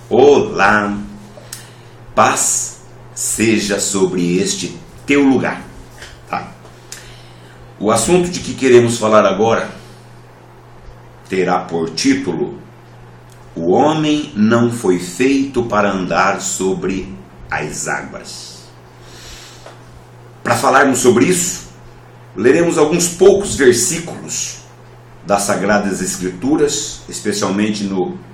Olá, paz seja sobre este teu lugar. Tá? O assunto de que queremos falar agora terá por título: o homem não foi feito para andar sobre as águas. Para falarmos sobre isso, leremos alguns poucos versículos das Sagradas Escrituras, especialmente no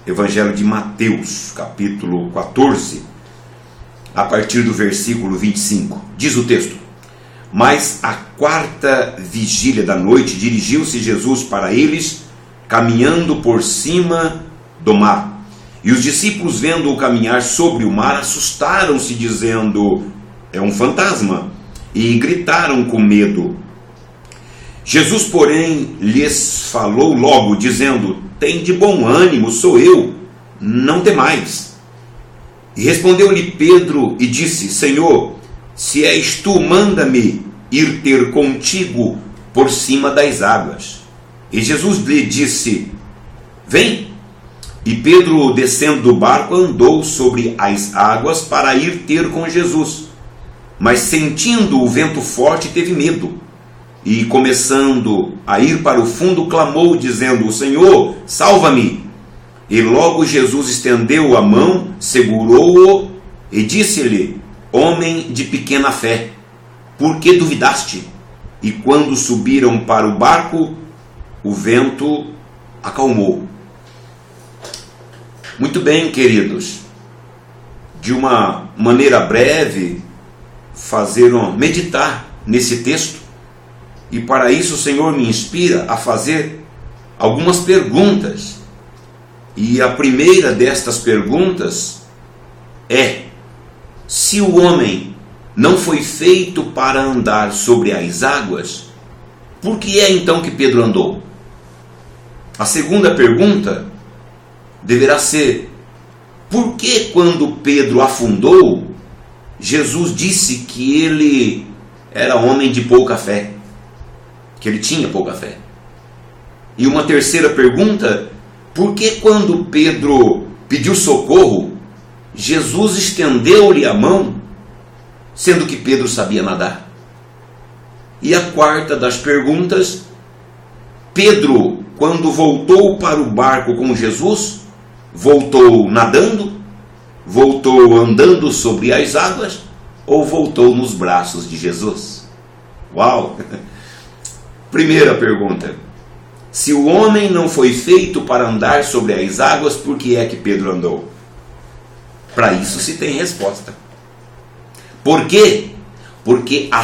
Evangelho de Mateus, capítulo 14, a partir do versículo 25. Diz o texto: mas à quarta vigília da noite dirigiu-se Jesus para eles, caminhando por cima do mar. E os discípulos, vendo-o caminhar sobre o mar, assustaram-se, dizendo: é um fantasma, e gritaram com medo. Jesus, porém, lhes falou logo, dizendo: tende bom ânimo, sou eu, não temais. E respondeu-lhe Pedro e disse: Senhor, se és tu, manda-me ir ter contigo por cima das águas. E Jesus lhe disse: vem. E Pedro, descendo do barco, andou sobre as águas para ir ter com Jesus. Mas sentindo o vento forte, teve medo. E começando a ir para o fundo, clamou, dizendo: Senhor, salva-me. E logo Jesus estendeu a mão, segurou-o e disse-lhe: homem de pequena fé, por que duvidaste? E quando subiram para o barco, o vento acalmou. Muito bem, queridos. De uma maneira breve, meditar nesse texto. E para isso o Senhor me inspira a fazer algumas perguntas. E a primeira destas perguntas é: se o homem não foi feito para andar sobre as águas, por que é então que Pedro andou? A segunda pergunta deverá ser: por que quando Pedro afundou, Jesus disse que ele era homem de pouca fé? Que ele tinha pouca fé. E uma terceira pergunta: por que quando Pedro pediu socorro, Jesus estendeu-lhe a mão, sendo que Pedro sabia nadar? E a quarta das perguntas: Pedro, quando voltou para o barco com Jesus, voltou nadando, voltou andando sobre as águas, ou voltou nos braços de Jesus? Uau! Primeira pergunta: se o homem não foi feito para andar sobre as águas, por que é que Pedro andou? Para isso se tem resposta. Por quê? Porque a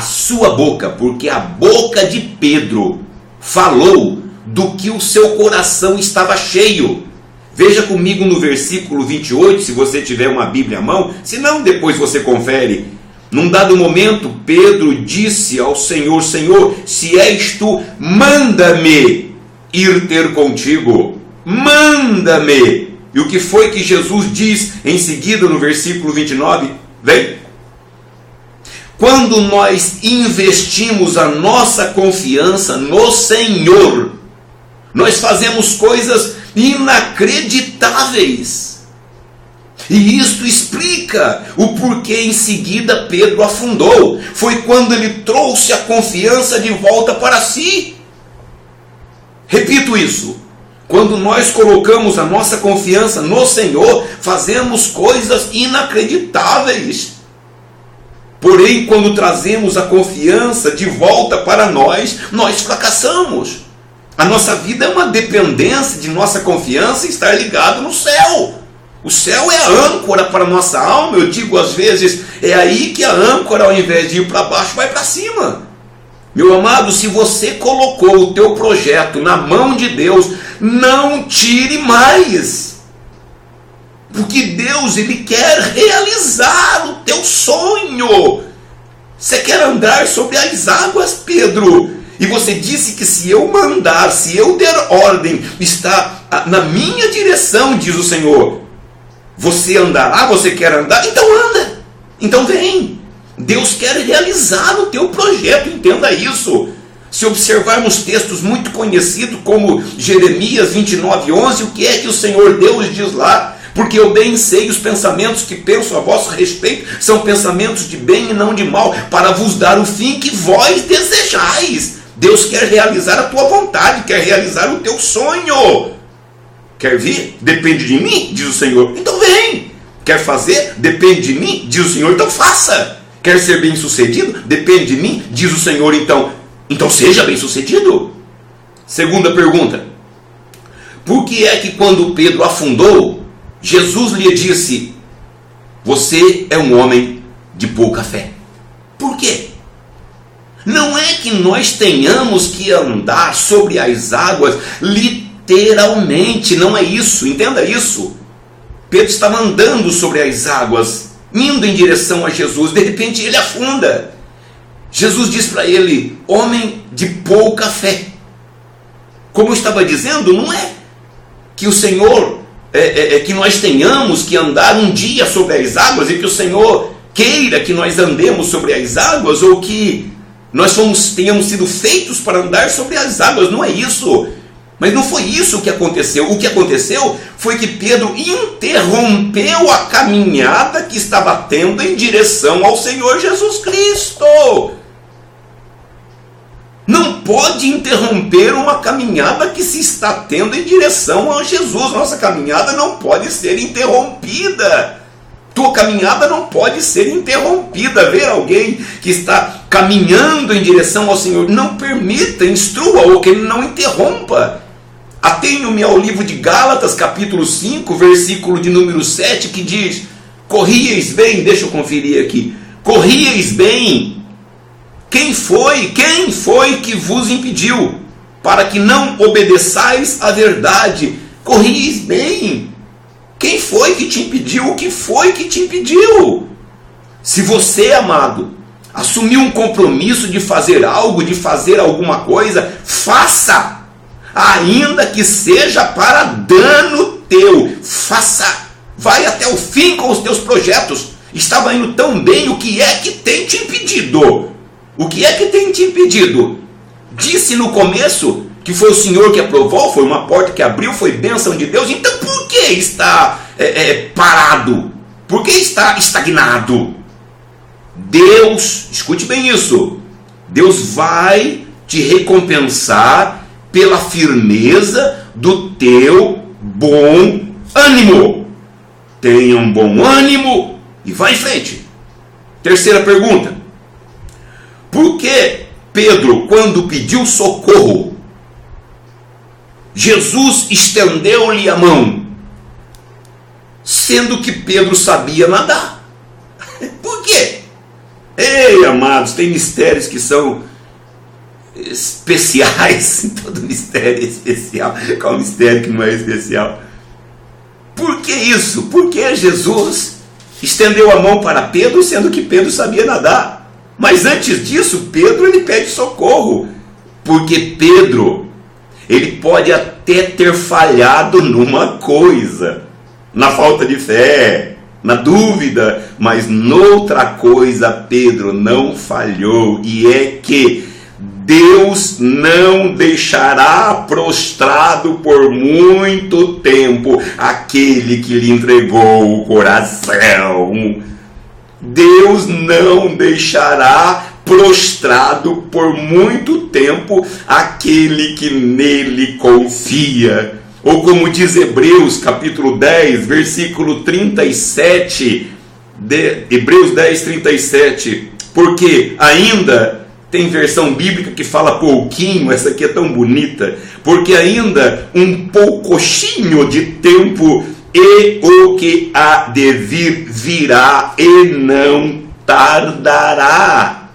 boca de Pedro falou do que o seu coração estava cheio. Veja comigo no versículo 28, se você tiver uma Bíblia à mão, se não, depois você confere. Num dado momento, Pedro disse ao Senhor: Senhor, se és tu, manda-me ir ter contigo. Manda-me. E o que foi que Jesus diz em seguida no versículo 29? Vem. Quando nós investimos a nossa confiança no Senhor, nós fazemos coisas inacreditáveis. E isto explica o porquê em seguida Pedro afundou. Foi quando ele trouxe a confiança de volta para si. Repito isso: quando nós colocamos a nossa confiança no Senhor, fazemos coisas inacreditáveis. Porém, quando trazemos a confiança de volta para nós fracassamos. A nossa vida é uma dependência de nossa confiança estar ligado no céu. O céu é a âncora para a nossa alma. Eu digo às vezes, é aí que a âncora, ao invés de ir para baixo, vai para cima. Meu amado, se você colocou o teu projeto na mão de Deus, não tire mais. Porque Deus, Ele quer realizar o teu sonho. Você quer andar sobre as águas, Pedro? E você disse que se eu mandar, se eu der ordem, está na minha direção, diz o Senhor. Você andará, você quer andar? Então anda, então vem. Deus quer realizar o teu projeto, entenda isso. Se observarmos textos muito conhecidos como Jeremias 29:11, o que é que o Senhor Deus diz lá? porque eu bem sei os pensamentos que penso a vosso respeito são pensamentos de bem e não de mal, para vos dar o fim que vós desejais. Deus quer realizar a tua vontade, quer realizar o teu sonho. Quer vir? Depende de mim, diz o Senhor. Então vem. Quer fazer? Depende de mim, diz o Senhor. Então faça. Quer ser bem sucedido? Depende de mim, diz o Senhor. Então seja bem sucedido. Segunda pergunta: por que é que quando Pedro afundou, Jesus lhe disse: você é um homem de pouca fé? Por quê? Não é que nós tenhamos que andar sobre as águas literalmente, não é isso, entenda isso. Pedro estava andando sobre as águas, indo em direção a Jesus, de repente ele afunda. Jesus diz para ele: homem de pouca fé. Como eu estava dizendo, não é que o Senhor, que nós tenhamos que andar um dia sobre as águas e que o Senhor queira que nós andemos sobre as águas, ou que nós tenhamos sido feitos para andar sobre as águas, não é isso. Mas não foi isso que aconteceu. O que aconteceu foi que Pedro interrompeu a caminhada que estava tendo em direção ao Senhor Jesus Cristo. Não pode interromper uma caminhada que se está tendo em direção a Jesus. Nossa caminhada não pode ser interrompida. Tua caminhada não pode ser interrompida. Ver alguém que está caminhando em direção ao Senhor, não permita, instrua-o que ele não interrompa. Atenho-me ao livro de Gálatas, capítulo 5, versículo de número 7, que diz: corrieis bem, deixa eu conferir aqui, corrieis bem. Quem foi que vos impediu, para que não obedeçais à verdade? Corrieis bem. Quem foi que te impediu? O que foi que te impediu? Se você, amado, assumiu um compromisso de fazer algo, de fazer alguma coisa, faça, ainda que seja para dano teu. Faça, vai até o fim com os teus projetos. Estava indo tão bem, o que é que tem te impedido? O que é que tem te impedido? Disse no começo que foi o Senhor que aprovou, foi uma porta que abriu, foi bênção de Deus. Então por que está parado? Por que está estagnado? Deus, escute bem isso, Deus vai te recompensar pela firmeza do teu bom ânimo. Tenha um bom ânimo e vá em frente. Terceira pergunta: por que Pedro, quando pediu socorro, Jesus estendeu-lhe a mão, sendo que Pedro sabia nadar? Por quê? Ei, amados, tem mistérios que são especiais. Todo mistério é especial. Qual mistério que não é especial? Por que isso? Por que Jesus estendeu a mão para Pedro, sendo que Pedro sabia nadar? Mas antes disso, Pedro ele pede socorro, porque Pedro, ele pode até ter falhado numa coisa, na falta de fé, na dúvida, mas noutra coisa Pedro não falhou, e é que Deus não deixará prostrado por muito tempo aquele que lhe entregou o coração. Deus não deixará prostrado por muito tempo aquele que nele confia. Ou como diz Hebreus capítulo 10, versículo 37, Hebreus 10, 37, porque ainda, tem versão bíblica que fala pouquinho, essa aqui é tão bonita, porque ainda um poucochinho de tempo, e o que há de vir virá e não tardará.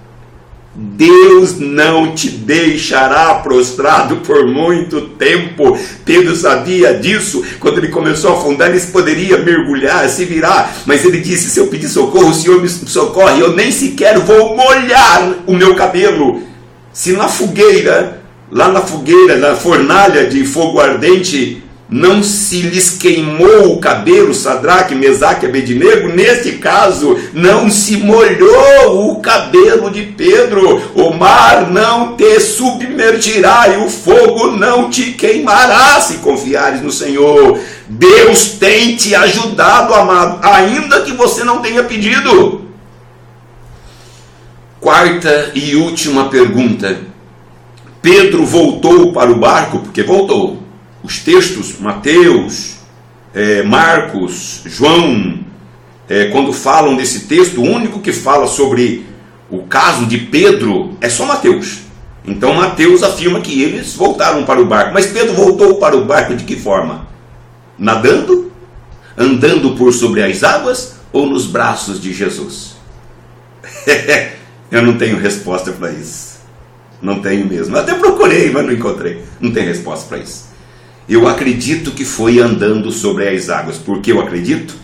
Deus não te deixará prostrado por muito tempo. Pedro sabia disso. Quando ele começou a afundar, ele poderia mergulhar, se virar, mas ele disse: se eu pedir socorro, o Senhor me socorre. Eu nem sequer vou molhar o meu cabelo. Se na fogueira, na fornalha de fogo ardente, não se lhes queimou o cabelo, Sadraque, Mesaque e Abednego, neste caso não se molhou o cabelo de Pedro. O mar não te submergirá e o fogo não te queimará, se confiares no Senhor. Deus tem te ajudado, amado, ainda que você não tenha pedido. Quarta e última pergunta. Pedro voltou para o barco? Porque voltou. Os textos, Mateus, Marcos, João, quando falam desse texto, o único que fala sobre o caso de Pedro é só Mateus. Então Mateus afirma que eles voltaram para o barco. Mas Pedro voltou para o barco de que forma? Nadando? Andando por sobre as águas? Ou nos braços de Jesus? Eu não tenho resposta para isso. Não tenho mesmo. Eu até procurei, mas não encontrei. Não tem resposta para isso. Eu acredito que foi andando sobre as águas. Por que eu acredito?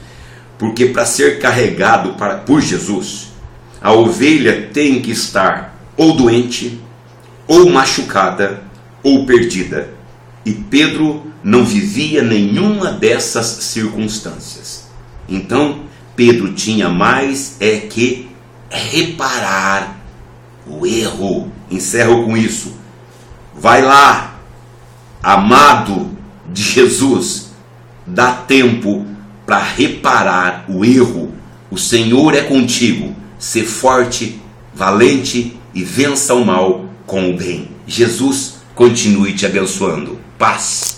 Porque para ser carregado por Jesus, a ovelha tem que estar ou doente, ou machucada, ou perdida. E Pedro não vivia nenhuma dessas circunstâncias. Então, Pedro tinha mais que reparar o erro. Encerro com isso. Vai lá, amado de Jesus, dá tempo para reparar o erro. O Senhor é contigo. Sê forte, valente e vença o mal com o bem. Jesus continue te abençoando. Paz.